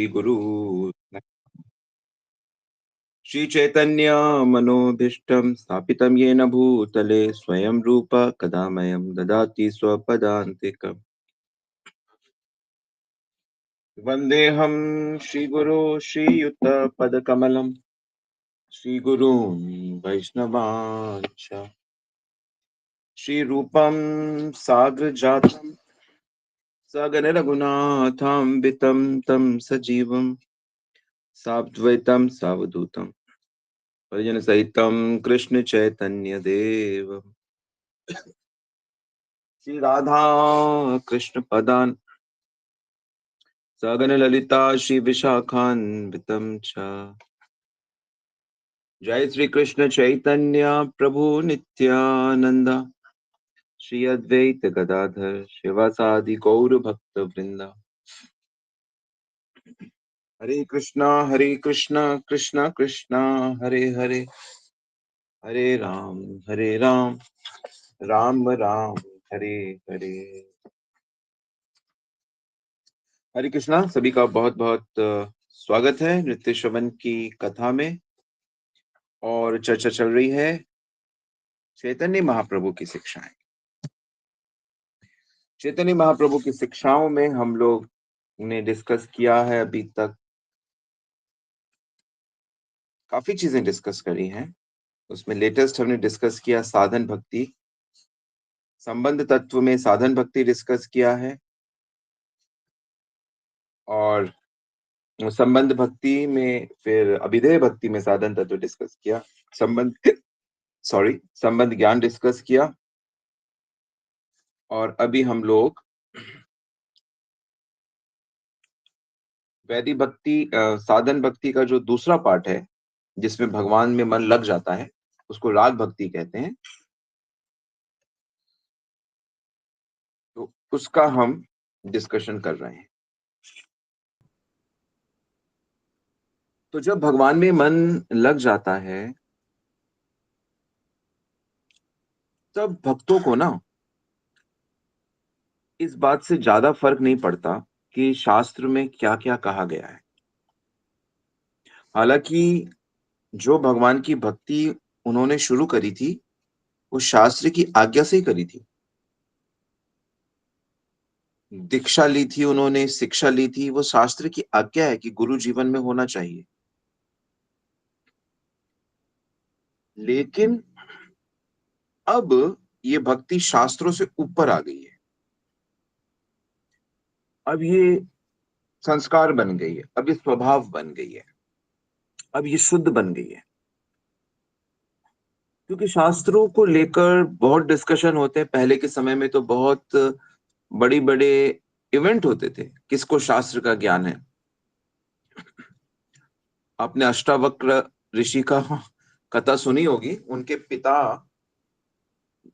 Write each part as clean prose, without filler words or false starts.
गुरु श्री चैतन्य मनोभीष्टं स्थापितं येन भूतले स्वयं रूप कदा मह्यं ददाति स्वपदान्तिकम् वन्देऽहं श्रीगुरो श्रीयुतपदकमलं श्रीगुरून् वैष्णवांश्च श्रीरूपं साग्रजातं सगणरघुनाथान्वितं तं सजीवं साद्वैतं सावधूतं परिजनसहितं कृष्ण चैतन्य देव श्री राधा कृष्ण पदान सगन ललिता श्री विशाखान्वितं च जय श्री कृष्ण चैतन्य प्रभु नित्यानंद श्री अद्वैत गदाधर शिवासादि गौर भक्त वृंदा हरे कृष्णा कृष्णा कृष्णा हरे हरे हरे राम राम राम हरे हरे। हरे कृष्णा, सभी का बहुत बहुत स्वागत है नृत्य श्रवण की कथा में। और चर्चा चल रही है चैतन्य महाप्रभु की शिक्षाएं। चैतन्य महाप्रभु की शिक्षाओं में हम लोग ने डिस्कस किया है अभी तक, काफी चीजें डिस्कस करी हैं। उसमें लेटेस्ट हमने डिस्कस किया साधन भक्ति, संबंध तत्व में साधन भक्ति डिस्कस किया है, और संबंध भक्ति में फिर अभिधेय भक्ति में साधन तत्व डिस्कस किया, संबंध ज्ञान डिस्कस किया। और अभी हम लोग वैदिक भक्ति साधन भक्ति का जो दूसरा पार्ट है जिसमें भगवान में मन लग जाता है, उसको राग भक्ति कहते हैं। तो उसका हम डिस्कशन कर रहे हैं। तो जब भगवान में मन लग जाता है तब भक्तों को ना इस बात से ज्यादा फर्क नहीं पड़ता कि शास्त्र में क्या क्या कहा गया है। हालांकि जो भगवान की भक्ति उन्होंने शुरू करी थी वो शास्त्र की आज्ञा से ही करी थी। दीक्षा ली थी उन्होंने, शिक्षा ली थी, वो शास्त्र की आज्ञा है कि गुरु जीवन में होना चाहिए। लेकिन अब ये भक्ति शास्त्रों से ऊपर आ गई है। अब ये संस्कार बन गई है, अब ये स्वभाव बन गई है, अब ये शुद्ध बन गई है। क्योंकि शास्त्रों को लेकर बहुत डिस्कशन होते हैं। पहले के समय में तो बहुत बड़ी बड़े इवेंट होते थे, किसको शास्त्र का ज्ञान है। आपने अष्टावक्र ऋषि का कथा सुनी होगी। उनके पिता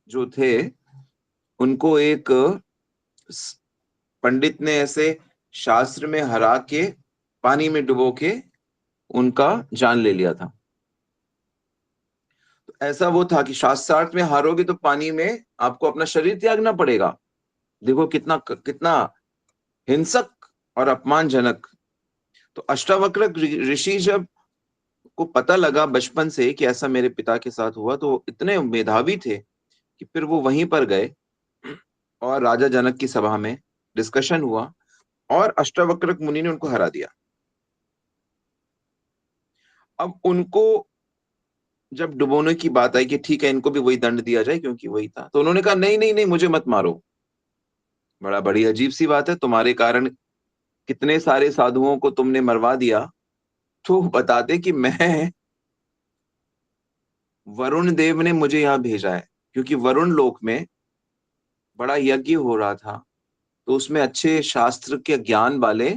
जो थे उनको एक पंडित ने ऐसे शास्त्र में हरा के पानी में डुबो के उनका जान ले लिया था। तो ऐसा वो था कि शास्त्रार्थ में हारोगे तो पानी में आपको अपना शरीर त्यागना पड़ेगा। देखो कितना कितना हिंसक और अपमानजनक। तो अष्टावक्र ऋषि जब को पता लगा बचपन से कि ऐसा मेरे पिता के साथ हुआ, तो इतने मेधावी थे कि फिर वो वहीं पर गए और राजा जनक की सभा में डिस्कशन हुआ और अष्टावक्र मुनि ने उनको हरा दिया। अब उनको जब डुबोने की बात आई कि ठीक है इनको भी वही दंड दिया जाए क्योंकि वही था, तो उन्होंने कहा नहीं नहीं नहीं, मुझे मत मारो। बड़ा बड़ी अजीब सी बात है, तुम्हारे कारण कितने सारे साधुओं को तुमने मरवा दिया। तो बताते कि मैं, वरुण देव ने मुझे यहाँ भेजा है क्योंकि वरुण लोक में बड़ा यज्ञ हो रहा था, तो उसमें अच्छे शास्त्र के ज्ञान वाले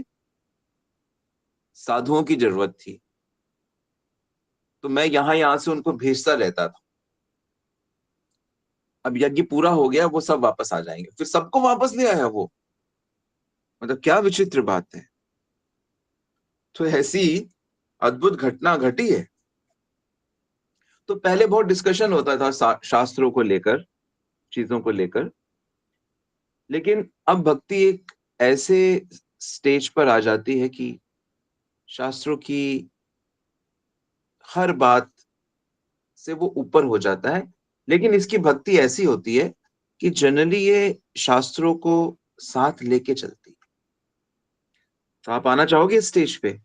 साधुओं की जरूरत थी। तो मैं यहाँ से उनको भेजता रहता था। अब यज्ञ पूरा हो गया, वो सब वापस आ जाएंगे। फिर सबको वापस ले आया वो। मतलब क्या विचित्र बात है। तो ऐसी अद्भुत घटना घटी है। तो पहले बहुत डिस्कशन होता था शास्त्रों को लेकर, चीजों को लेकर। लेकिन अब भक्ति एक ऐसे स्टेज पर आ जाती है कि शास्त्रों की हर बात से वो ऊपर हो जाता है। लेकिन इसकी भक्ति ऐसी होती है कि जनरली ये शास्त्रों को साथ लेके चलती है। तो आप आना चाहोगे इस स्टेज पे?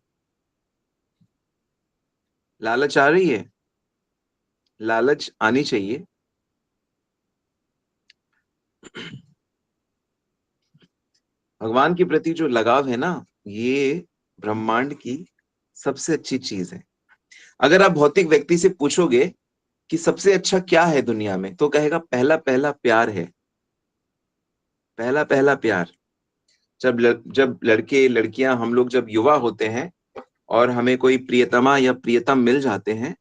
लालच आ रही है? लालच आनी चाहिए। भगवान के प्रति जो लगाव है ना, ये ब्रह्मांड की सबसे अच्छी चीज है। अगर आप भौतिक व्यक्ति से पूछोगे कि सबसे अच्छा क्या है दुनिया में, तो कहेगा पहला पहला प्यार है। पहला पहला प्यार। जब लड़के लड़कियां, हम लोग जब युवा होते हैं और हमें कोई प्रियतमा या प्रियतम मिल जाते हैं,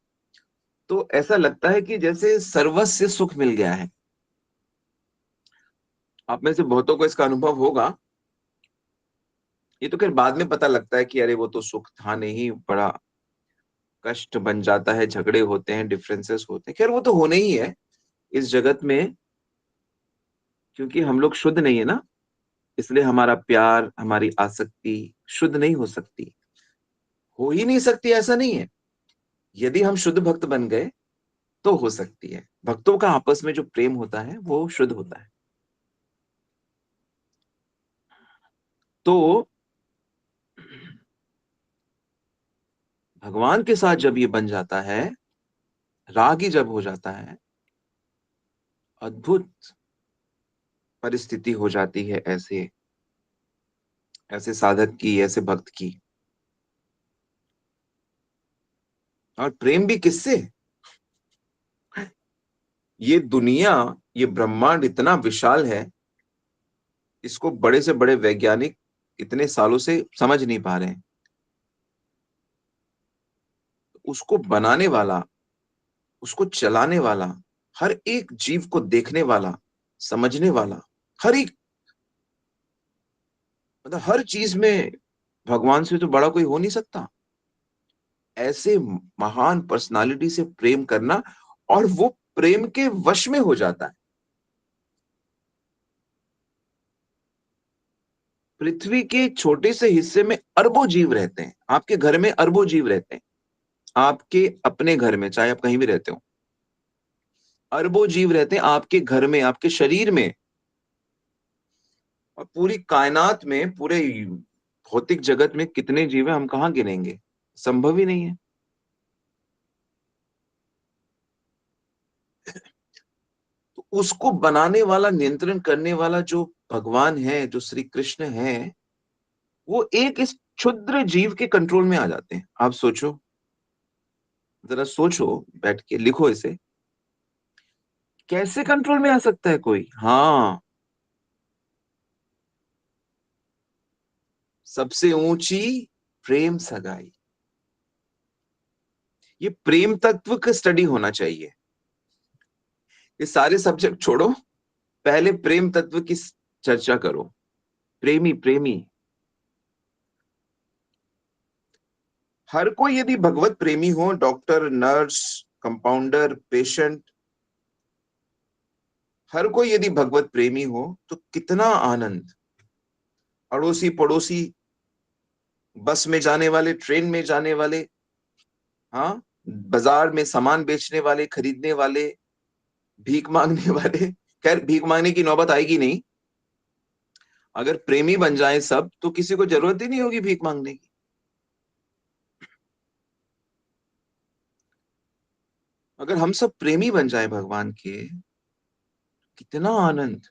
तो ऐसा लगता है कि जैसे सर्वस्व सुख मिल गया है। आप में से बहुतों को इसका अनुभव होगा। ये तो खैर बाद में पता लगता है कि अरे वो तो सुख था नहीं, बड़ा कष्ट बन जाता है, झगड़े होते हैं, डिफरेंसेस होते हैं। खैर वो तो होने ही है इस जगत में, क्योंकि हम लोग शुद्ध नहीं है ना, इसलिए हमारा प्यार, हमारी आसक्ति शुद्ध नहीं हो सकती। हो ही नहीं सकती, ऐसा नहीं है। यदि हम शुद्ध भक्त बन गए तो हो सकती है। भक्तों का आपस में जो प्रेम होता है वो शुद्ध होता है। तो भगवान के साथ जब ये बन जाता है, रागी जब हो जाता है, अद्भुत परिस्थिति हो जाती है ऐसे ऐसे साधक की, ऐसे भक्त की। और प्रेम भी किससे? ये दुनिया, ये ब्रह्मांड इतना विशाल है, इसको बड़े से बड़े वैज्ञानिक इतने सालों से समझ नहीं पा रहे हैं। उसको बनाने वाला, उसको चलाने वाला, हर एक जीव को देखने वाला, समझने वाला, हर एक, मतलब हर चीज में भगवान से तो बड़ा कोई हो नहीं सकता। ऐसे महान पर्सनालिटी से प्रेम करना, और वो प्रेम के वश में हो जाता है। पृथ्वी के छोटे से हिस्से में अरबों जीव रहते हैं। आपके घर में अरबों जीव रहते हैं। आपके अपने घर में, चाहे आप कहीं भी रहते हो, अरबों जीव रहते हैं आपके घर में, आपके शरीर में। और पूरी कायनात में, पूरे भौतिक जगत में कितने जीव हैं, हम कहाँ गिनेंगे? संभव ही नहीं है। तो उसको बनाने वाला, नियंत्रण करने वाला जो भगवान है, जो श्री कृष्ण है, वो एक इस क्षुद्र जीव के कंट्रोल में आ जाते हैं। आप सोचो, जरा सोचो, बैठ के लिखो इसे। कैसे कंट्रोल में आ सकता है कोई? हाँ, सबसे ऊंची प्रेम सगाई। ये प्रेम तत्व का स्टडी होना चाहिए। ये सारे सब्जेक्ट छोड़ो, पहले प्रेम तत्व की चर्चा करो। प्रेमी, प्रेमी। हर कोई यदि भगवत प्रेमी हो, डॉक्टर, नर्स, कंपाउंडर, पेशेंट, हर कोई यदि भगवत प्रेमी हो, तो कितना आनंद। अड़ोसी पड़ोसी, बस में जाने वाले, ट्रेन में जाने वाले, हाँ, बाजार में सामान बेचने वाले, खरीदने वाले, भीख मांगने वाले। खैर भीख मांगने की नौबत आएगी नहीं। अगर प्रेमी बन जाए सब, तो किसी को जरूरत ही नहीं होगी भीख मांगने की। अगर हम सब प्रेमी बन जाए भगवान के, कितना आनंद।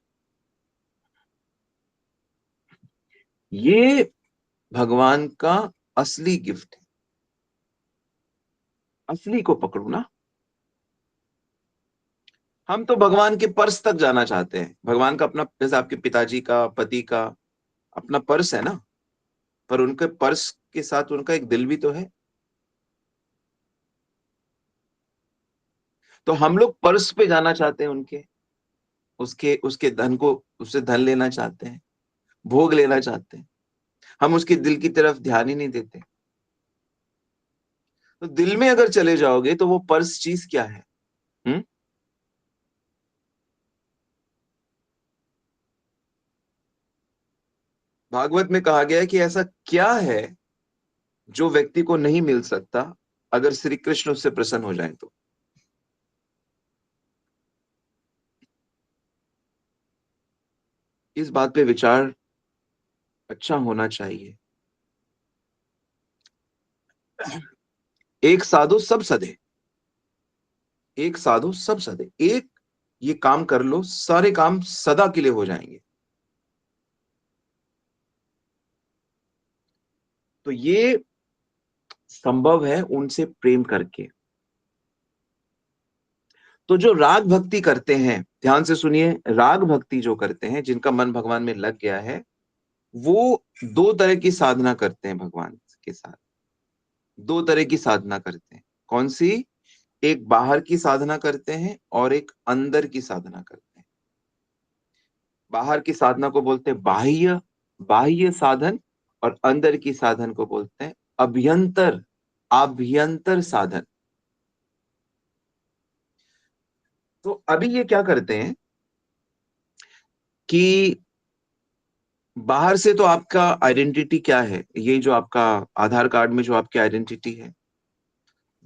ये भगवान का असली गिफ्ट है। असली को पकड़ो ना। हम तो भगवान के पर्स तक जाना चाहते हैं। भगवान का अपना, जैसे आपके पिताजी का, पति का अपना पर्स है ना, पर उनके पर्स के साथ उनका एक दिल भी तो है। तो हम लोग पर्स पे जाना चाहते हैं उनके, उसके उसके धन को, उससे धन लेना चाहते हैं, भोग लेना चाहते हैं। हम उसके दिल की तरफ ध्यान ही नहीं देते। तो दिल में अगर चले जाओगे तो वो पर्स चीज क्या है? हम्म। भागवत में कहा गया है कि ऐसा क्या है जो व्यक्ति को नहीं मिल सकता अगर श्री कृष्ण उससे प्रसन्न हो जाए तो। इस बात पे विचार अच्छा होना चाहिए। एक साधु सब सधे, एक साधु सब सधे, एक ये काम कर लो सारे काम सदा के लिए हो जाएंगे। तो ये संभव है उनसे प्रेम करके। तो जो राग भक्ति करते हैं, ध्यान से सुनिए, राग भक्ति जो करते हैं, जिनका मन भगवान में लग गया है, वो दो तरह की साधना करते हैं भगवान के साथ। दो तरह की साधना करते हैं। कौन सी? एक बाहर की साधना करते हैं और एक अंदर की साधना करते हैं। बाहर की साधना को बोलते हैं बाह्य, बाह्य साधन, और अंदर की साधन को बोलते हैं अभ्यंतर, आभ्यंतर साधन। तो अभी ये क्या करते हैं कि बाहर से तो आपका आइडेंटिटी क्या है, ये जो आपका आधार कार्ड में जो आपकी आइडेंटिटी है,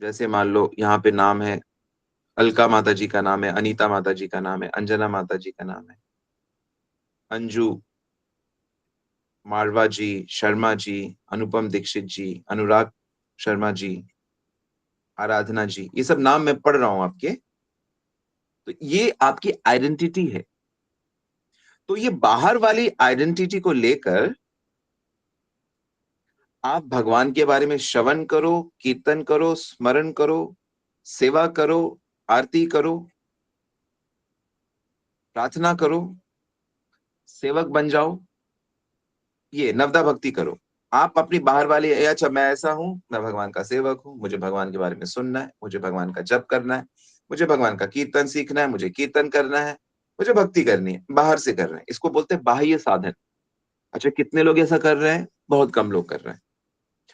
जैसे मान लो यहाँ पे नाम है, अलका माता जी का नाम है, अनीता माता जी का नाम है, अंजना माता जी का नाम है, अंजू, मारवा जी, शर्मा जी, अनुपम दीक्षित जी, अनुराग शर्मा जी, आराधना जी, ये सब नाम मैं पढ़ रहा हूं आपके। तो ये आपकी आइडेंटिटी है। तो ये बाहर वाली आइडेंटिटी को लेकर आप भगवान के बारे में श्रवण करो, कीर्तन करो, स्मरण करो, सेवा करो, आरती करो, प्रार्थना करो, सेवक बन जाओ, ये नवदा भक्ति करो। आप अपनी बाहर वाली, अच्छा मैं ऐसा हूं, मैं भगवान का सेवक हूं, मुझे भगवान के बारे में सुनना है, मुझे भगवान का जप करना है, मुझे भगवान का कीर्तन सीखना है, मुझे कीर्तन करना है, मुझे भक्ति करनी है, बाहर से कर रहे हैं, इसको बोलते हैं बाह्य साधन। अच्छा, कितने लोग ऐसा कर रहे हैं? बहुत कम लोग कर रहे हैं।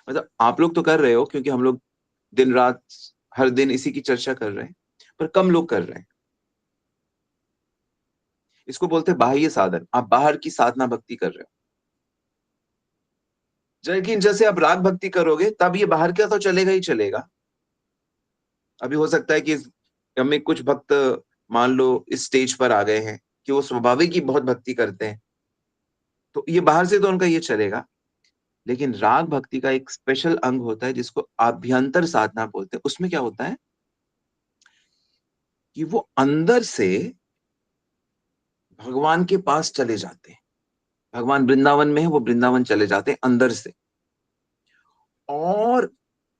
मतलब आप लोग तो कर रहे हो, क्योंकि हम लोग दिन रात हर दिन इसी की चर्चा कर रहे हैं, पर कम लोग कर रहे हैं। इसको बोलते हैं बाह्य साधन, आप बाहर की साधना भक्ति कर रहे हो। लेकिन जैसे आप राग भक्ति करोगे तब ये बाहर का तो चलेगा ही चलेगा। अभी हो सकता है कि हमें कुछ भक्त मान लो इस स्टेज पर आ गए हैं कि वो स्वाभाविक ही बहुत भक्ति करते हैं, तो ये बाहर से तो उनका ये चलेगा। लेकिन राग भक्ति का एक स्पेशल अंग होता है जिसको आभ्यंतर साधना बोलते हैं। उसमें क्या होता है कि वो अंदर से भगवान के पास चले जाते हैं। भगवान वृंदावन में है, वो वृंदावन चले जाते हैं अंदर से, और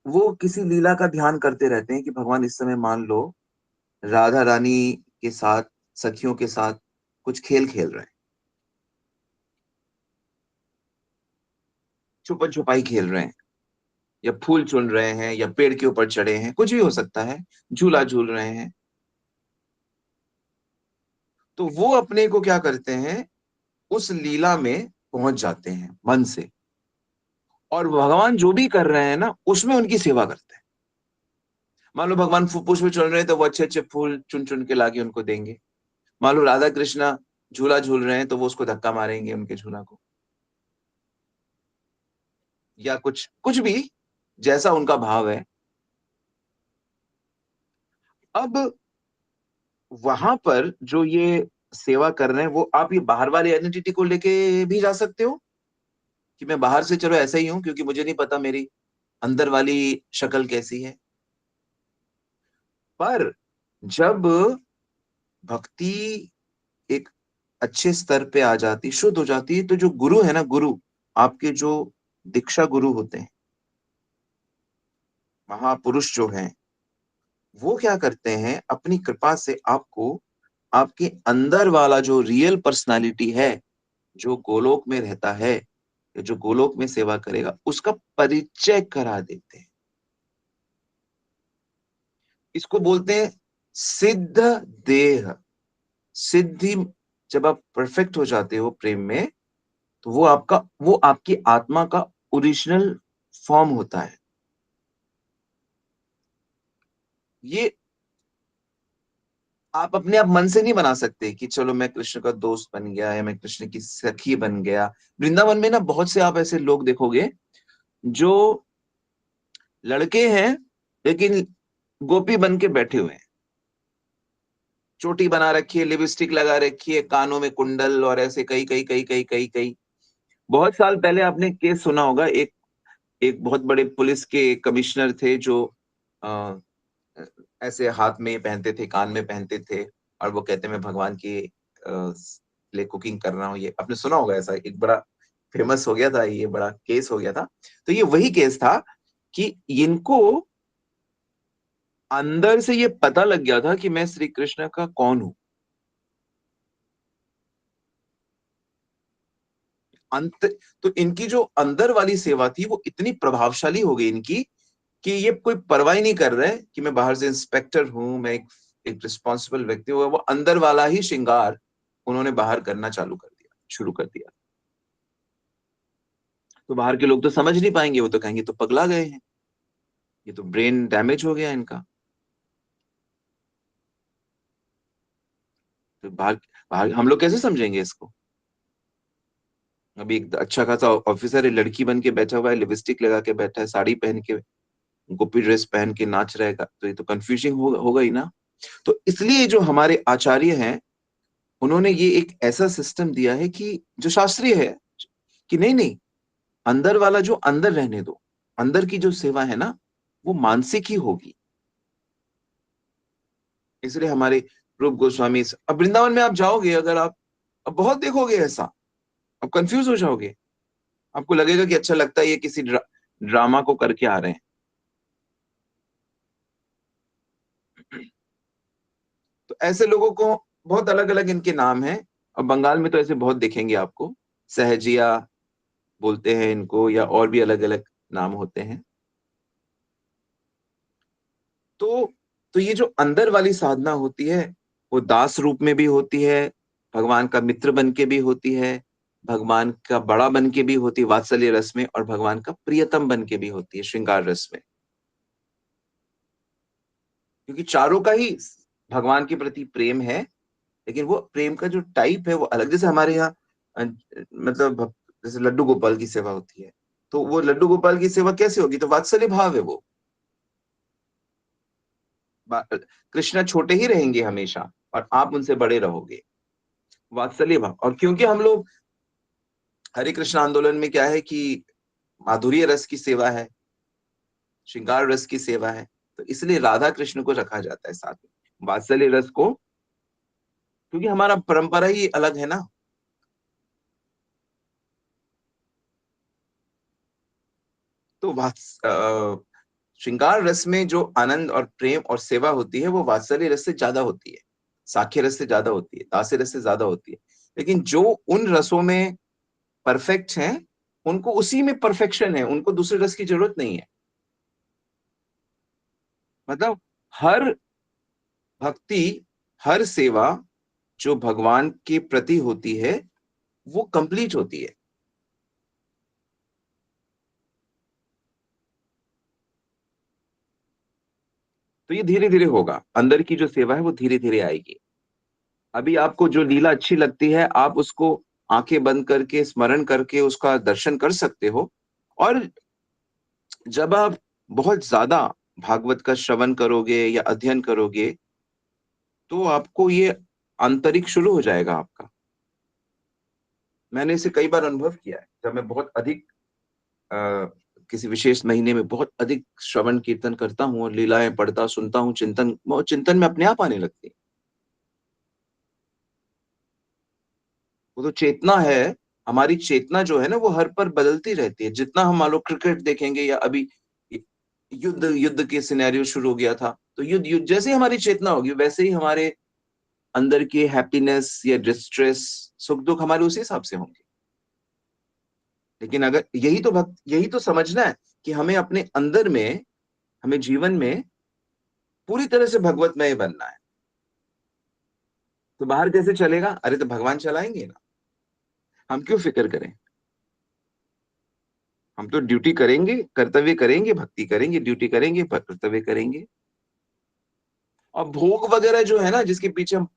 वो किसी लीला का ध्यान करते रहते हैं कि भगवान इस समय मान लो राधा रानी के साथ, सखियों के साथ कुछ खेल खेल रहे हैं, छुपन छुपाई खेल रहे हैं, या फूल चुन रहे हैं, या पेड़ के ऊपर चढ़े हैं, कुछ भी हो सकता है, झूला झूल रहे हैं। तो वो अपने को क्या करते हैं, उस लीला में पहुंच जाते हैं मन से, और भगवान जो भी कर रहे हैं ना उसमें उनकी सेवा करते हैं। मान लो भगवान पुष्प चुन रहे हैं तो वो अच्छे अच्छे फूल चुन चुन के लाके उनको देंगे। मान लो राधा कृष्णा झूला झूल रहे हैं तो वो उसको धक्का मारेंगे, उनके झूला को, या कुछ कुछ भी, जैसा उनका भाव है। अब वहां पर जो ये सेवा कर रहे हैं, वो आप ये बाहर वाली आइडेंटिटी को लेके भी जा सकते हो कि मैं बाहर से चलो ऐसा ही हूं, क्योंकि मुझे नहीं पता मेरी अंदर वाली शक्ल कैसी है। पर जब भक्ति एक अच्छे स्तर पे आ जाती, शुद्ध हो जाती है, तो जो गुरु है ना, गुरु आपके जो दीक्षा गुरु होते हैं, महापुरुष जो हैं, वो क्या करते हैं, अपनी कृपा से आपको आपके अंदर वाला जो रियल पर्सनालिटी है, जो गोलोक में रहता है, जो गोलोक में सेवा करेगा, उसका परिचय करा देते हैं। इसको बोलते हैं सिद्ध देह, सिद्धि। जब आप परफेक्ट हो जाते हो प्रेम में, तो वो आपका, वो आपकी आत्मा का ओरिजिनल फॉर्म होता है। ये आप अपने आप मन से नहीं बना सकते कि चलो मैं कृष्ण का दोस्त बन गया, या मैं कृष्ण की सखी बन गया। वृंदावन में ना बहुत से आप ऐसे लोग देखोगे जो लड़के हैं लेकिन गोपी बन के बैठे हुए हैं, चोटी बना रखी है, लिपस्टिक लगा रखी है, कानों में कुंडल, और ऐसे कई कई कई कई कई कई। बहुत साल पहले आपने केस सुना होगा, एक एक बहुत बड़े पुलिस के कमिश्नर थे जो अ, ऐसे हाथ में पहनते थे, कान में पहनते थे, और वो कहते मैं भगवान के लिए कुकिंग कर रहा हूँ। ये आपने सुना होगा, ऐसा एक बड़ा फेमस हो गया था, ये बड़ा केस हो गया था। तो ये वही केस था कि इनको अंदर से ये पता लग गया था कि मैं श्री कृष्ण का कौन हूं। अंत तो इनकी जो अंदर वाली सेवा थी वो इतनी प्रभावशाली हो गई इनकी, कि ये कोई परवाह ही नहीं कर रहे कि मैं बाहर से इंस्पेक्टर हूं, मैं एक रिस्पॉन्सिबल व्यक्ति हूं। वो अंदर वाला ही श्रृंगार उन्होंने बाहर करना चालू कर दिया, शुरू कर दिया। तो बाहर के लोग तो समझ नहीं पाएंगे, वो तो कहेंगे तो पगला गए हैं, ये तो ब्रेन डैमेज हो गया इनका। तो बाहर बाहर हम लोग कैसे समझेंगे इसको? अभी एक अच्छा खासा ऑफिसर है, लड़की बन के बैठा हुआ है, लिपस्टिक लगा के बैठा है, साड़ी पहन के, गोपी ड्रेस पहन के नाच रहेगा, तो ये तो कंफ्यूजिंग होगा ही ना। तो इसलिए जो हमारे आचार्य हैं, उन्होंने ये एक ऐसा सिस्टम दिया है कि जो शास्त्रीय है, कि नहीं नहीं, अंदर वाला जो अंदर रहने दो, अंदर की जो सेवा है ना, वो मानसिक ही होगी। इसलिए हमारे रूप गोस्वामी, अब वृंदावन में आप जाओगे, अगर आप अब बहुत देखोगे ऐसा, आप कंफ्यूज हो जाओगे, आपको लगेगा कि अच्छा लगता है ये किसी ड्रामा को करके आ रहे हैं। तो ऐसे लोगों को बहुत अलग अलग इनके नाम हैं, और बंगाल में तो ऐसे बहुत दिखेंगे आपको, सहजिया बोलते हैं इनको, या और भी अलग अलग नाम होते हैं। तो तो ये जो अंदर वाली साधना होती है, वो दास रूप में भी होती है, भगवान का मित्र बन के भी होती है, भगवान का बड़ा बन के भी होती है वात्सल्य रस में, और भगवान का प्रियतम बन के भी होती है श्रृंगार रस में। क्योंकि चारों का ही भगवान के प्रति प्रेम है, लेकिन वो प्रेम का जो टाइप है वो अलग। जैसे हमारे यहाँ मतलब जैसे लड्डू गोपाल की सेवा होती है, तो वो लड्डू गोपाल की सेवा कैसे होगी? तो वात्सल्य भाव है वो। कृष्णा छोटे ही रहेंगे हमेशा, और आप उनसे बड़े रहोगे, वात्सल्य भाव। और क्योंकि हम लोग हरे कृष्ण आंदोलन में क्या है कि माधुर्य रस की सेवा है, श्रृंगार रस की सेवा है, तो इसलिए राधा कृष्ण को रखा जाता है साथ में, वात्सल्य रस को, क्योंकि हमारा परंपरा ही अलग है ना। तो श्रृंगार रस में जो आनंद और प्रेम और सेवा होती है, वो वात्सल्य रस से ज्यादा होती है, साख्य रस से ज्यादा होती है, दास्य रस से ज्यादा होती है। लेकिन जो उन रसों में परफेक्ट हैं, उनको उसी में परफेक्शन है, उनको दूसरे रस की जरूरत नहीं है। मतलब हर भक्ति, हर सेवा जो भगवान के प्रति होती है, वो कंप्लीट होती है। तो ये धीरे धीरे होगा, अंदर की जो सेवा है वो धीरे धीरे आएगी। अभी आपको जो लीला अच्छी लगती है, आप उसको आंखें बंद करके स्मरण करके उसका दर्शन कर सकते हो। और जब आप बहुत ज्यादा भागवत का श्रवण करोगे या अध्ययन करोगे, तो आपको ये आंतरिक शुरू हो जाएगा आपका। मैंने इसे कई बार अनुभव किया है, जब मैं बहुत अधिक अ, किसी विशेष महीने में बहुत अधिक श्रवण कीर्तन करता हूँ और लीलाएं पढ़ता सुनता हूँ, चिंतन, वो चिंतन में अपने आप आने लगती है। वो तो चेतना है, हमारी चेतना जो है ना, वो हर पर बदलती रहती है। जितना हम मान लो क्रिकेट देखेंगे, या अभी युद्ध युद्ध के सिनेरियो शुरू हो गया था, तो युद्ध युद्ध जैसे ही हमारी चेतना होगी, वैसे ही हमारे अंदर की हैप्पीनेस या डिस्ट्रेस, सुख दुख हमारे उसी हिसाब से होंगे। लेकिन अगर यही तो समझना है कि हमें अपने अंदर में, हमें जीवन में पूरी तरह से भगवतमय बनना है। तो बाहर कैसे चलेगा? अरे तो भगवान चलाएंगे ना, हम क्यों फिक्र करें? हम तो ड्यूटी करेंगे, कर्तव्य करेंगे, भक्ति करेंगे, ड्यूटी करेंगे, कर्तव्य करेंगे। और भोग वगैरह जो है ना, जिसके पीछे हम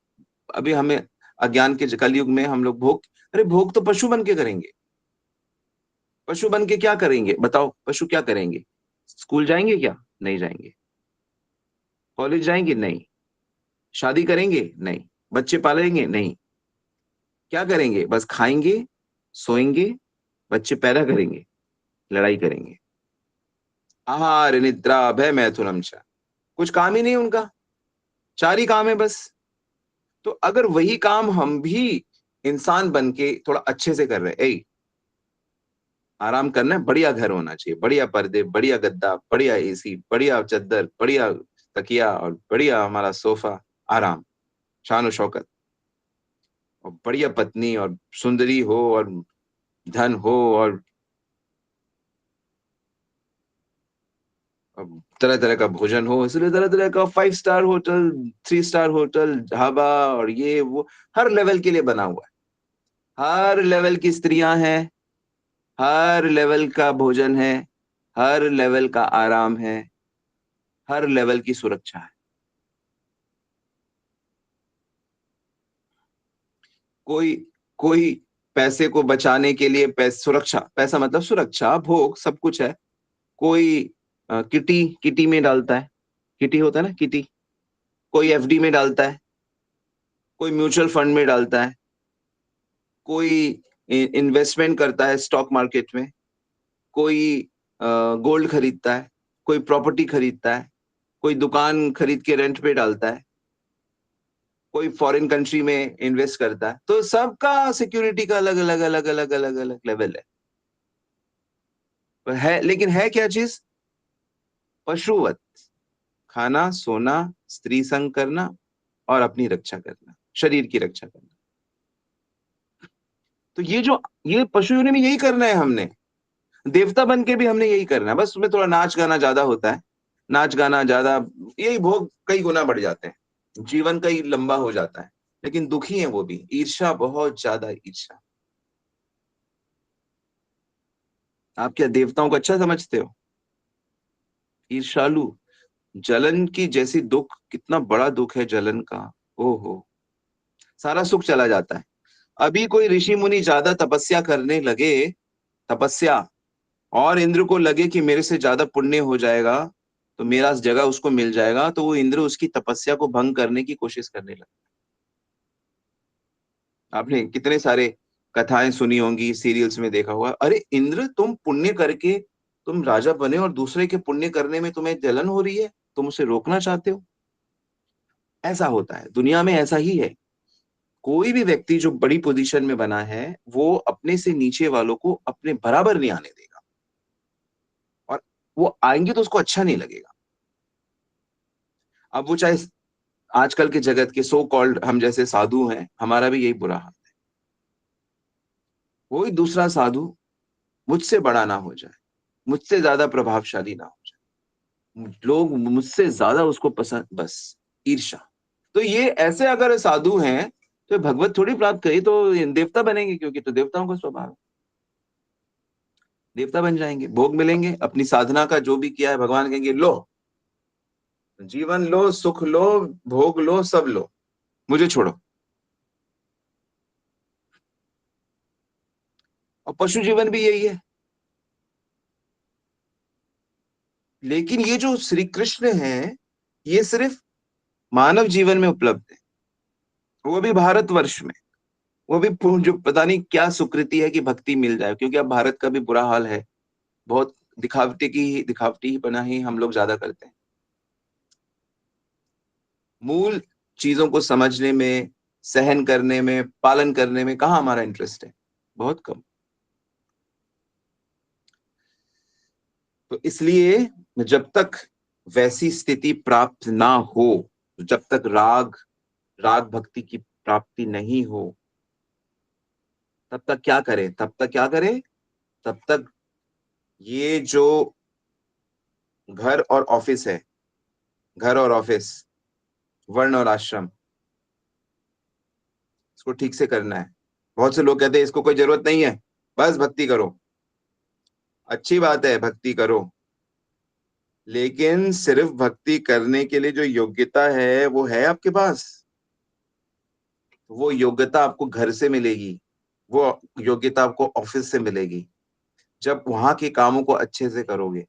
अभी हमें अज्ञान के कलयुग में हम लोग भोग, अरे भोग तो पशु बन के करेंगे। पशु बन के क्या करेंगे बताओ? पशु क्या करेंगे? स्कूल जाएंगे क्या? नहीं जाएंगे। कॉलेज जाएंगे? नहीं। शादी करेंगे? नहीं। बच्चे पालेंगे? नहीं। क्या करेंगे? बस खाएंगे, सोएंगे, बच्चे पैदा करेंगे, लड़ाई करेंगे। आहार निद्रा भय मैथुनम च। कुछ काम ही नहीं उनका, चार ही काम है बस। तो अगर वही काम हम भी इंसान बन के थोड़ा अच्छे से कर रहे हैं, ए आराम करना है, बढ़िया घर होना चाहिए, बढ़िया पर्दे, बढ़िया गद्दा, बढ़िया एसी, बढ़िया चद्दर, बढ़िया तकिया और बढ़िया हमारा सोफा, आराम, शान शौकत, और बढ़िया पत्नी और सुंदरी हो और धन हो और तरह तरह का भोजन हो, इसलिए तरह तरह का 5 star hotel, 3 star hotel, dhaba और ये वो, हर लेवल के लिए बना हुआ है। हर लेवल की स्त्रियां हैं, हर लेवल का भोजन है, हर लेवल का आराम है, हर लेवल की सुरक्षा है। कोई कोई पैसे को बचाने के लिए सुरक्षा, पैसा मतलब सुरक्षा, भोग, सब कुछ है। कोई किटी किटी में डालता है, किटी होता है ना, किटी। कोई एफडी में डालता है, कोई म्यूचुअल फंड में डालता है, कोई इन्वेस्टमेंट करता है स्टॉक मार्केट में, कोई गोल्ड खरीदता है, कोई प्रॉपर्टी खरीदता है, कोई दुकान खरीद के रेंट पे डालता है, कोई फॉरेन कंट्री में इन्वेस्ट करता है। तो सबका सिक्योरिटी का अलग अलग अलग अलग अलग अलग लेवल है। लेकिन है क्या चीज? पशुवत, खाना, सोना, स्त्री संग करना और अपनी रक्षा करना, शरीर की रक्षा करना। तो ये पशु योनि में यही करना है हमने। देवता बन के भी हमने यही करना है, बस उसमें थोड़ा नाच गाना ज्यादा होता है। नाच गाना ज्यादा, यही भोग कई गुना बढ़ जाते हैं, जीवन कई लंबा हो जाता है। लेकिन दुखी है वो भी, ईर्ष्या, बहुत ज्यादा ईर्ष्या। आप क्या देवताओं को अच्छा समझते हो? ईर्ष्यालु, जलन की जैसी दुख, कितना बड़ा दुख है जलन का। ओहो, सारा सुख चला जाता है। अभी कोई ऋषि मुनि ज्यादा तपस्या करने लगे, तपस्या, और इंद्र को लगे कि मेरे से ज्यादा पुण्य हो जाएगा तो मेरा जगह उसको मिल जाएगा, तो वो इंद्र उसकी तपस्या को भंग करने की कोशिश करने लगा। आपने कितने सारे कथाएं सुनी होंगी, सीरियल्स में देखा होगा, अरे इंद्र तुम पुण्य करके तुम राजा बने और दूसरे के पुण्य करने में तुम्हें जलन हो रही है, तुम उसे रोकना चाहते हो। ऐसा होता है दुनिया में, ऐसा ही है। कोई भी व्यक्ति जो बड़ी पोजीशन में बना है, वो अपने से नीचे वालों को अपने बराबर नहीं आने देगा, और वो आएंगे तो उसको अच्छा नहीं लगेगा। अब वो चाहे आजकल के जगत के सो कॉल्ड हम जैसे साधु हैं, हमारा भी यही बुरा हाल है। कोई दूसरा साधु मुझसे बड़ा ना हो जाए, मुझसे ज्यादा प्रभावशाली ना हो जाए, लोग मुझसे ज्यादा उसको पसंद, बस ईर्ष्या। तो ये ऐसे अगर साधु हैं तो भगवत थोड़ी प्राप्त करी तो देवता बनेंगे, क्योंकि तो देवताओं का स्वभाव है। देवता बन जाएंगे, भोग मिलेंगे, अपनी साधना का जो भी किया है भगवान कहेंगे लो, जीवन लो, सुख लो, भोग लो, सब लो, मुझे छोड़ो। और पशु जीवन भी यही है। लेकिन ये जो श्री कृष्ण है, ये सिर्फ मानव जीवन में उपलब्ध है, वो भी भारतवर्ष में। वो भी जो पता नहीं क्या सुकृति है कि भक्ति मिल जाए, क्योंकि अब भारत का भी बुरा हाल है। बहुत दिखावटी ही बना ही हम लोग ज्यादा करते हैं। मूल चीजों को समझने में, सहन करने में, पालन करने में कहाँ हमारा इंटरेस्ट है? बहुत कम। तो इसलिए जब तक वैसी स्थिति प्राप्त ना हो, जब तक राग राग भक्ति की प्राप्ति नहीं हो, तब तक क्या करें? तब तक क्या करें? तब तक ये जो घर और ऑफिस है, घर और ऑफिस, वर्ण और आश्रम, इसको ठीक से करना है। बहुत से लोग कहते हैं इसको कोई जरूरत नहीं है, बस भक्ति करो। अच्छी बात है, भक्ति करो, लेकिन सिर्फ भक्ति करने के लिए जो योग्यता है वो है आपके पास? वो योग्यता आपको घर से मिलेगी, वो योग्यता आपको ऑफिस से मिलेगी, जब वहां के कामों को अच्छे से करोगे।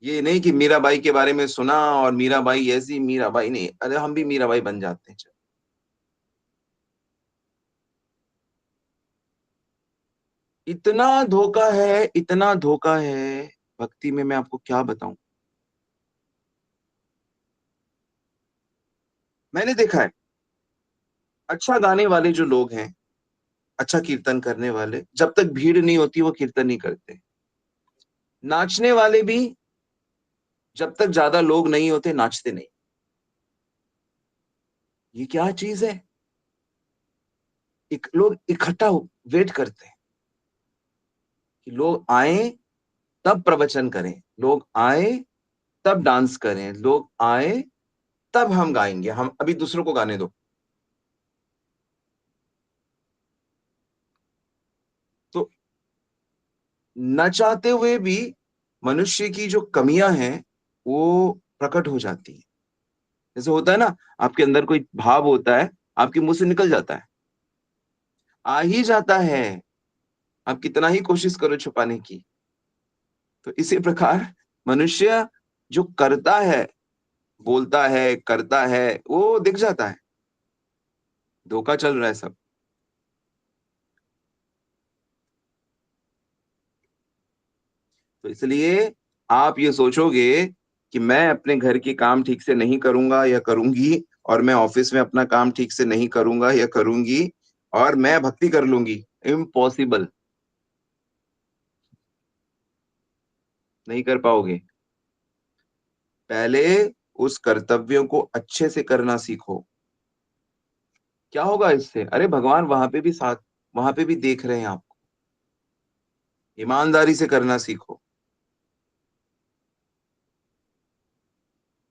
ये नहीं कि मीराबाई के बारे में सुना और मीराबाई ऐसी, मीराबाई नहीं, अरे हम भी मीराबाई बन जाते हैं। इतना धोखा है, इतना धोखा है भक्ति में, मैं आपको क्या बताऊं। मैंने देखा है, अच्छा गाने वाले जो लोग हैं, अच्छा कीर्तन करने वाले, जब तक भीड़ नहीं होती वो कीर्तन नहीं करते। नाचने वाले भी जब तक ज्यादा लोग नहीं होते नाचते नहीं। ये क्या चीज है। लोग इकट्ठा वेट करते हैं कि लोग आए तब प्रवचन करें, लोग आए तब डांस करें, लोग आए तब हम गाएंगे, हम अभी दूसरों को गाने दो। तो न चाहते हुए भी मनुष्य की जो कमियां हैं वो प्रकट हो जाती है। जैसे होता है ना, आपके अंदर कोई भाव होता है, आपके मुंह से निकल जाता है, आ ही जाता है, आप कितना ही कोशिश करो छुपाने की। तो इसी प्रकार मनुष्य जो करता है, बोलता है, करता है, वो दिख जाता है, धोखा चल रहा है सब। तो इसलिए आप ये सोचोगे कि मैं अपने घर के काम ठीक से नहीं करूंगा या करूंगी, और मैं ऑफिस में अपना काम ठीक से नहीं करूंगा या करूंगी, और मैं भक्ति कर लूंगी, इम्पॉसिबल। नहीं कर पाओगे। पहले उस कर्तव्यों को अच्छे से करना सीखो। क्या होगा इससे, अरे भगवान वहां पे भी साथ, वहां पे भी देख रहे हैं आपको। ईमानदारी से करना सीखो,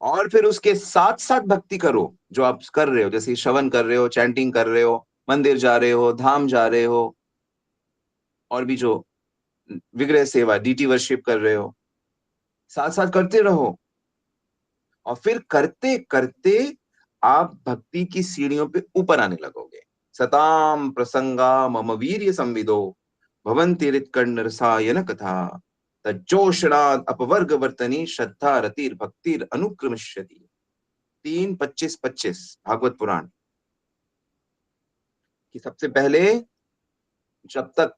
और फिर उसके साथ साथ भक्ति करो। जो आप कर रहे हो, जैसे श्रवण कर रहे हो, चैंटिंग कर रहे हो, मंदिर जा रहे हो, धाम जा रहे हो, और भी जो विग्रह सेवा, डीटी वर्शिप कर रहे हो, साथ साथ करते रहो। और फिर करते करते आप भक्ति की सीढ़ियों पे ऊपर आने लगोगे। सताम प्रसंगा मम वीर्य संविदो भवन्ति हृत्कण्ड रसायन कथा तज्जोषणात् अपवर्ग वर्तनी श्रद्धा रतिर् भक्तिर अनुक्रमिष्यति। 3:25-25 भागवत पुराण। कि सबसे पहले, जब तक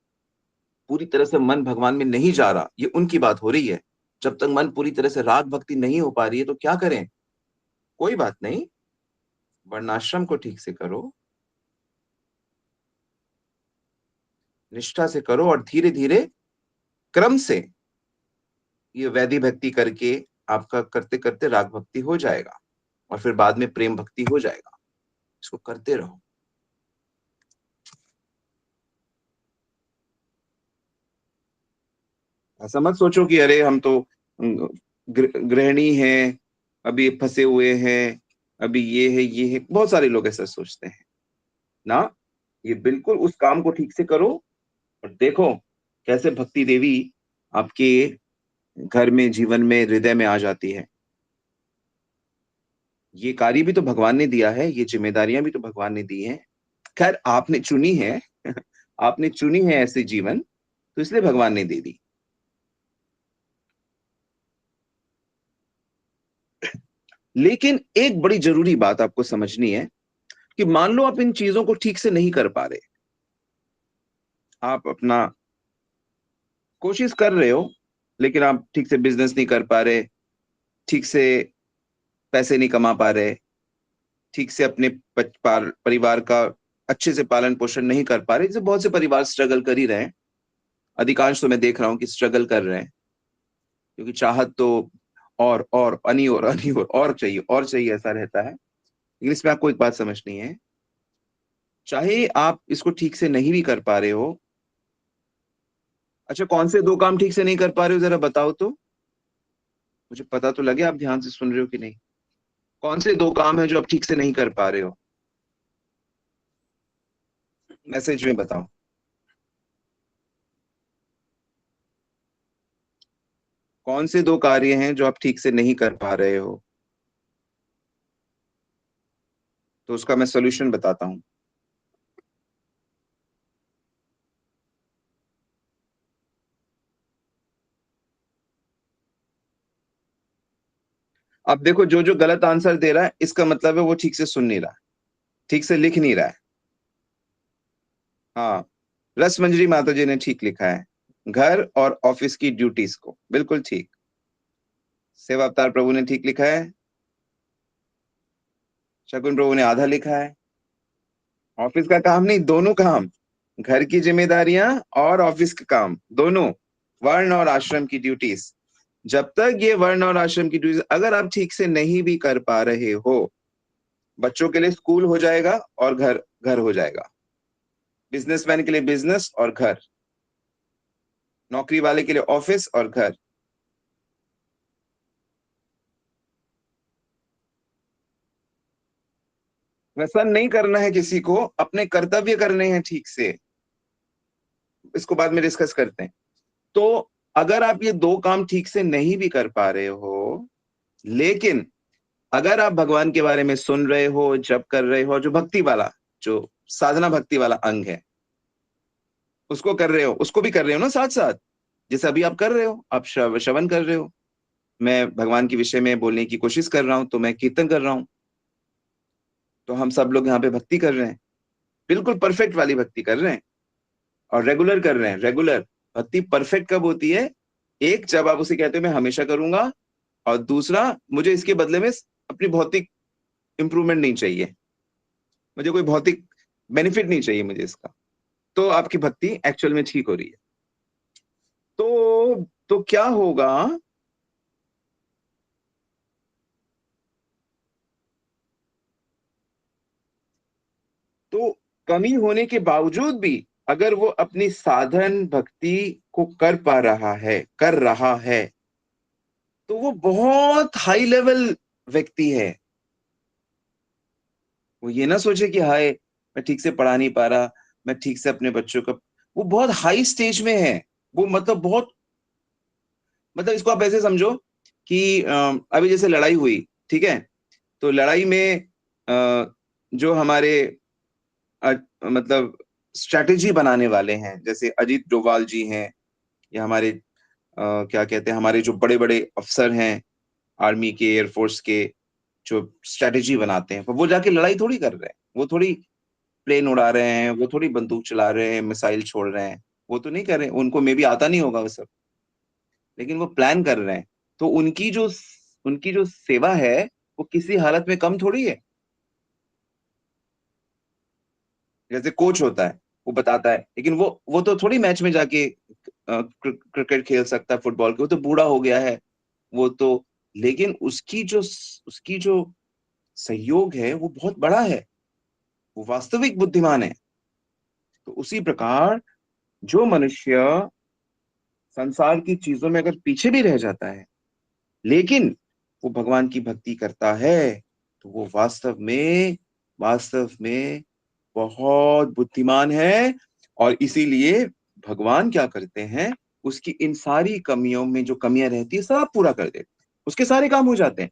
पूरी तरह से मन भगवान में नहीं जा रहा, ये उनकी बात हो रही है, जब तक मन पूरी तरह से राग भक्ति नहीं हो पा रही है तो क्या करें। कोई बात नहीं, वर्णाश्रम को ठीक से करो, निष्ठा से करो, और धीरे धीरे क्रम से ये वैधि भक्ति करके आपका करते करते राग भक्ति हो जाएगा, और फिर बाद में प्रेम भक्ति हो जाएगा। इसको करते रहो। ऐसा मत सोचो कि अरे हम तो गृहिणी हैं, अभी फंसे हुए हैं, अभी ये है ये है, बहुत सारे लोग ऐसा सोचते हैं ना। ये बिल्कुल उस काम को ठीक से करो, और देखो कैसे भक्ति देवी आपके घर में, जीवन में, हृदय में आ जाती है। ये कार्य भी तो भगवान ने दिया है, ये जिम्मेदारियां भी तो भगवान ने दी हैं। खैर आपने चुनी है आपने चुनी है ऐसे जीवन, तो इसलिए भगवान ने दे दी। लेकिन एक बड़ी जरूरी बात आपको समझनी है कि मान लो आप इन चीजों को ठीक से नहीं कर पा रहे, आप अपना कोशिश कर रहे हो, लेकिन आप ठीक से बिजनेस नहीं कर पा रहे, ठीक से पैसे नहीं कमा पा रहे, ठीक से अपने परिवार का अच्छे से पालन पोषण नहीं कर पा रहे, जैसे बहुत से परिवार स्ट्रगल कर ही रहे हैं। अधिकांश तो मैं देख रहा हूँ कि स्ट्रगल कर रहे हैं, क्योंकि चाहत तो और और चाहिए ऐसा रहता है। लेकिन इसमें आपको एक बात समझनी है, चाहे आप इसको ठीक से नहीं भी कर पा रहे हो। अच्छा, कौन से दो काम ठीक से नहीं कर पा रहे हो जरा बताओ तो, मुझे पता तो लगे आप ध्यान से सुन रहे हो कि नहीं। कौन से दो काम है जो आप ठीक से नहीं कर पा रहे हो, मैसेज में बताओ। कौन से दो कार्य हैं जो आप ठीक से नहीं कर पा रहे हो, तो उसका मैं सोल्यूशन बताता हूँ। अब देखो, जो जो गलत आंसर दे रहा है इसका मतलब है वो ठीक से सुन नहीं रहा, ठीक से लिख नहीं रहा है। हाँ, रस मंजरी माता जी ने ठीक लिखा है, घर और ऑफिस की ड्यूटीज को, बिल्कुल ठीक। सेवा अवतार प्रभु ने ठीक लिखा है, शकुन प्रभु ने आधा लिखा है। ऑफिस का काम नहीं, दोनों काम, घर की जिम्मेदारियां और ऑफिस का काम दोनों, वर्ण और आश्रम की ड्यूटीज। जब तक ये वर्ण और आश्रम की ड्यूटीज अगर आप ठीक से नहीं भी कर पा रहे हो, बच्चों के लिए स्कूल हो जाएगा और घर घर हो जाएगा, बिजनेसमैन के लिए बिजनेस और घर, नौकरी वाले के लिए ऑफिस और घर। व्यसन नहीं करना है किसी को, अपने कर्तव्य करने हैं ठीक से, इसको बाद में डिस्कस करते हैं। तो अगर आप ये दो काम ठीक से नहीं भी कर पा रहे हो, लेकिन अगर आप भगवान के बारे में सुन रहे हो, जप कर रहे हो, जो भक्ति वाला, जो साधना भक्ति वाला अंग है उसको कर रहे हो, उसको भी कर रहे हो ना साथ साथ, जैसे अभी आप कर रहे हो, आप श्रवण कर रहे हो, मैं भगवान के विषय में बोलने की कोशिश कर रहा हूं तो मैं कीर्तन कर रहा हूं, तो हम सब लोग यहाँ पे भक्ति कर रहे हैं, बिल्कुल परफेक्ट वाली भक्ति कर रहे हैं और रेगुलर कर रहे हैं। रेगुलर भक्ति परफेक्ट कब होती है? एक, जब आप उसे कहते हो मैं हमेशा करूंगा, और दूसरा, मुझे इसके बदले में अपनी भौतिक इंप्रूवमेंट नहीं चाहिए, मुझे कोई भौतिक बेनिफिट नहीं चाहिए मुझे इसका, तो आपकी भक्ति एक्चुअल में ठीक हो रही है। तो क्या होगा? तो कमी होने के बावजूद भी अगर वो अपनी साधन भक्ति को कर पा रहा है, कर रहा है, तो वो बहुत हाई लेवल व्यक्ति है। वो ये ना सोचे कि हाय, मैं ठीक से पढ़ा नहीं पा रहा, मैं ठीक से अपने बच्चों का, वो बहुत हाई स्टेज में है। वो मतलब बहुत, मतलब इसको आप ऐसे समझो कि अभी जैसे लड़ाई हुई, ठीक है, तो लड़ाई में जो हमारे मतलब स्ट्रैटेजी बनाने वाले हैं, जैसे अजीत डोभाल जी हैं, या हमारे क्या कहते हैं, हमारे जो बड़े बड़े अफसर हैं आर्मी के, एयरफोर्स के, जो स्ट्रैटेजी बनाते हैं, वो जाके लड़ाई थोड़ी कर रहे हैं, वो थोड़ी प्लेन उड़ा रहे हैं, वो थोड़ी बंदूक चला रहे हैं, मिसाइल छोड़ रहे हैं, वो तो नहीं कर रहे हैं, उनको मे भी आता नहीं होगा वो सब, लेकिन वो प्लान कर रहे हैं। तो उनकी जो सेवा है वो किसी हालत में कम थोड़ी है। जैसे कोच होता है, वो बताता है, लेकिन वो तो थोड़ी मैच में जाके क्रिकेट खेल सकता है, फुटबॉल के, वो तो बूढ़ा हो गया है, वो तो, लेकिन उसकी जो सहयोग है वो बहुत बड़ा है, वो वास्तविक बुद्धिमान है। तो उसी प्रकार जो मनुष्य संसार की चीजों में अगर पीछे भी रह जाता है, लेकिन वो भगवान की भक्ति करता है, तो वो वास्तव में बहुत बुद्धिमान है। और इसीलिए भगवान क्या करते हैं, उसकी इन सारी कमियों में जो कमियां रहती है सब पूरा कर देते हैं, उसके सारे काम हो जाते हैं।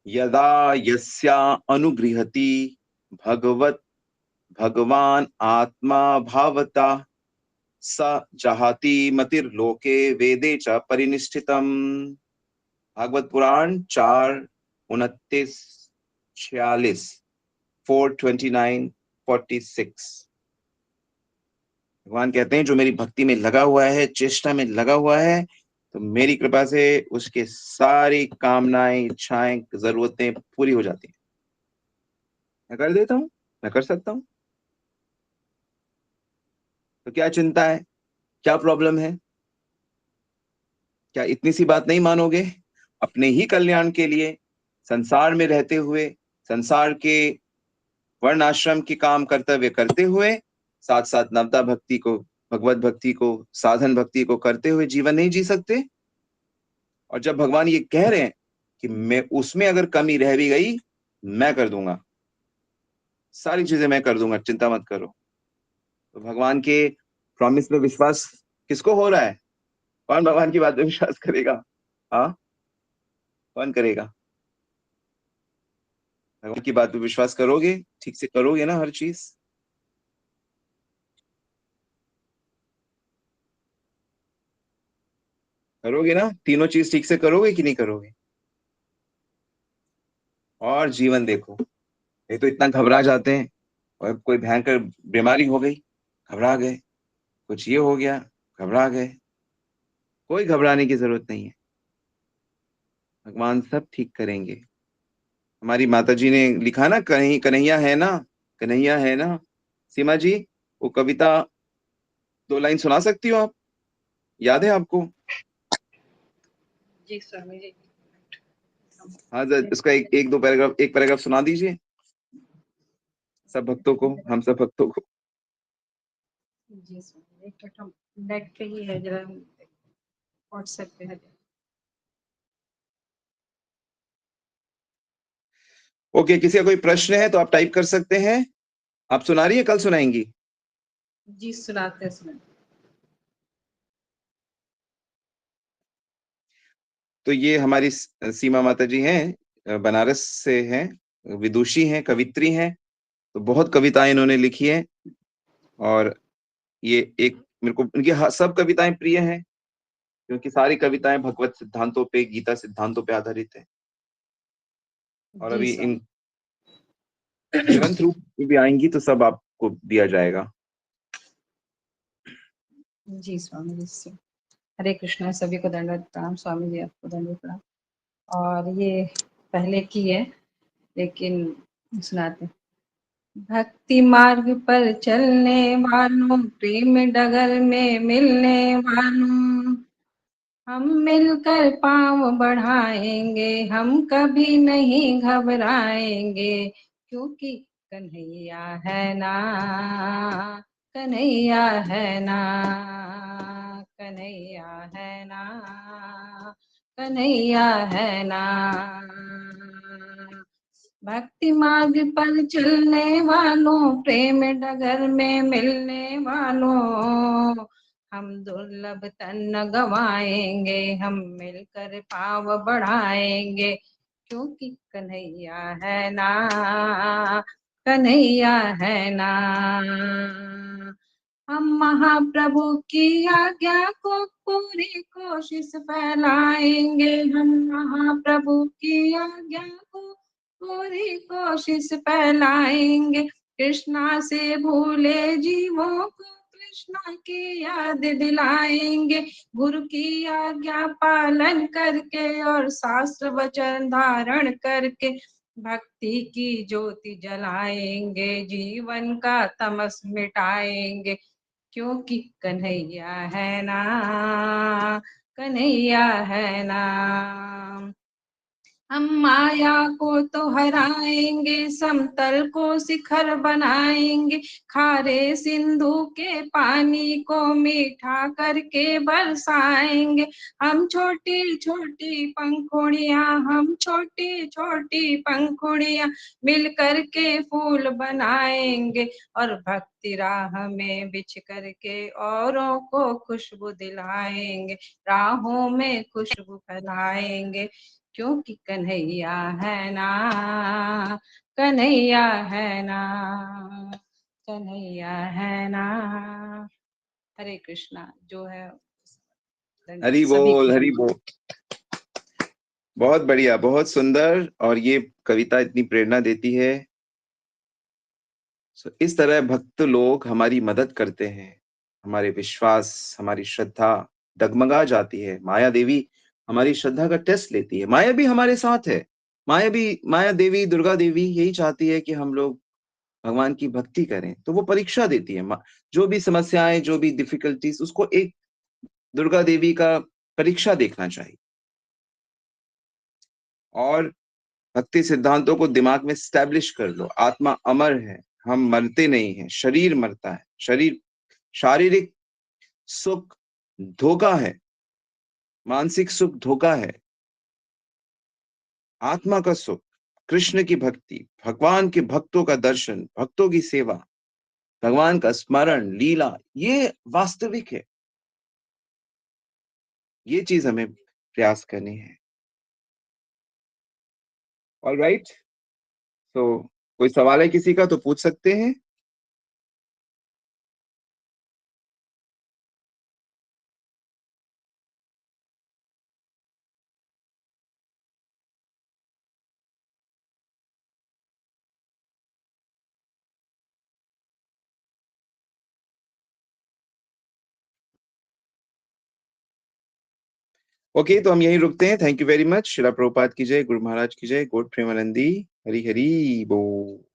यदा यस्या अनुगृहति भगवत भगवान आत्मा भावता, स जहाति मतिर्लोके वेदे च परिनिष्ठितम। भागवत पुराण 4:29, 46, 4:29, 46। भगवान कहते हैं जो मेरी भक्ति में लगा हुआ है, चेष्टा में लगा हुआ है, तो मेरी कृपा से उसके सारी कामनाएं, इच्छाएं, जरूरतें पूरी हो जाती हैं। मैं कर देता हूँ, मैं कर सकता हूँ। तो क्या चिंता है, क्या प्रॉब्लम है? क्या इतनी सी बात नहीं मानोगे? अपने ही कल्याण के लिए, संसार में रहते हुए, संसार के वर्ण आश्रम के काम कर्तव्य करते हुए, साथ साथ नवता भक्ति को, भगवत भक्ति को, साधन भक्ति को करते हुए जीवन नहीं जी सकते? और जब भगवान ये कह रहे हैं कि मैं उसमें अगर कमी रह भी गई, मैं कर दूंगा, सारी चीजें मैं कर दूंगा, चिंता मत करो, तो भगवान के प्रॉमिस पे विश्वास किसको हो रहा है? कौन भगवान की बात पे विश्वास करेगा? हाँ, कौन करेगा? भगवान की बात पे विश्वास करोगे, ठीक से करोगे ना हर चीज। करोगे ना, तीनों चीज ठीक से करोगे कि नहीं करोगे? और जीवन देखो, ये तो इतना घबरा जाते हैं, और कोई भयंकर बीमारी हो गई, घबरा गए, कुछ ये हो गया, घबरा गए। कोई घबराने की जरूरत नहीं है, भगवान सब ठीक करेंगे। हमारी माता जी ने लिखा ना, कहीं कन्हैया है ना, कन्हैया है ना। सीमा जी, वो कविता 2 लाइन सुना सकती हो आप? याद है आपको? जी स्वामी जी। हाँ, उसका एक दो पैराग्राफ, एक पैराग्राफ सुना दीजिए सब भक्तों को, हम सब भक्तों को। जी स्वामी, एक मिनट, हम नेट पे ही है, जरा व्हाट्सएप पे है। ओके, किसी का कोई प्रश्न है तो आप टाइप कर सकते हैं। आप सुना रही है, कल सुनाएंगी? जी सुनाते सुनाते। तो ये हमारी सीमा माता जी हैं, बनारस से हैं, विदुषी हैं, कवित्री हैं। तो बहुत कविताएं इन्होंने लिखी हैं, और ये एक, मेरे को इनकी सब कविताएं प्रिय हैं, क्योंकि सारी कविताएं भगवत सिद्धांतों पे, गीता सिद्धांतों पे आधारित है। और जी अभी इन स्वामी। ग्रंथ रूप में भी आएंगी तो सब आपको दिया जाएगा। जी स्वामी जी। हरे कृष्णा, सभी को दंडवत प्रणाम। स्वामी जी आपको दंडवत प्रणाम। और ये पहले की है, लेकिन सुनाते। भक्ति मार्ग पर चलने वालों, प्रेम डगर में मिलने वालों, हम मिलकर पांव बढ़ाएंगे, हम कभी नहीं घबराएंगे, क्योंकि कन्हैया है ना, कन्हैया है ना, कन्हैया है ना, कन्हैया है ना। भक्ति मार्ग पर चलने वालों, प्रेम डगर में मिलने वालों, हम दुर्लभ तन न गवाएंगे, हम मिलकर पाव बढ़ाएंगे, क्योंकि कन्हैया है ना, कन्हैया है ना। हम महाप्रभु की आज्ञा को पूरी कोशिश फैलाएंगे, हम महाप्रभु की आज्ञा को पूरी कोशिश फैलाएंगे, कृष्णा से भूले जीवों को कृष्णा की याद दिलाएंगे, गुरु की आज्ञा पालन करके और शास्त्र वचन धारण करके भक्ति की ज्योति जलाएंगे, जीवन का तमस मिटाएंगे, क्योंकि कन्हैया है ना, कन्हैया है ना। हम माया को तो हराएंगे, समतल को शिखर बनाएंगे, खारे सिंधु के पानी को मीठा करके बरसाएंगे, हम छोटी छोटी पंखुड़ियां, हम छोटी छोटी पंखुड़ियां मिल करके फूल बनाएंगे, और भक्ति राह में बिछ करके औरों को खुशबू दिलाएंगे, राहों में खुशबू फैलाएंगे, क्योंकि कन्हैया है ना, कन्हैया है ना, कन्हैया है ना। हरे कृष्णा। जो है हरि सभी बोल, की। हरि बोल। बहुत बढ़िया, बहुत सुंदर। और ये कविता इतनी प्रेरणा देती है। इस तरह भक्त लोग हमारी मदद करते हैं, हमारे विश्वास, हमारी श्रद्धा डगमगा जाती है। माया देवी हमारी श्रद्धा का टेस्ट लेती है। माया भी हमारे साथ है। माया देवी, दुर्गा देवी यही चाहती है कि हम लोग भगवान की भक्ति करें, तो वो परीक्षा देती है। जो भी समस्याएं, जो भी डिफिकल्टीज, उसको एक दुर्गा देवी का परीक्षा देखना चाहिए। और भक्ति सिद्धांतों को दिमाग में स्टैब्लिश कर लो। आत्मा अमर है, हम मरते नहीं हैं, शरीर मरता है। शारीरिक सुख धोखा है, मानसिक सुख धोखा है। आत्मा का सुख, कृष्ण की भक्ति, भगवान के भक्तों का दर्शन, भक्तों की सेवा, भगवान का स्मरण, लीला, ये वास्तविक है। ये चीज हमें प्रयास करनी है। ऑल राइट, तो कोई सवाल है किसी का तो पूछ सकते हैं। ओके, तो हम यहीं रुकते हैं। Thank you very much. Srila Prabhupada की जय, गुरु महाराज की जय, गॉड प्रेमानंदी, हरि हरि बोल।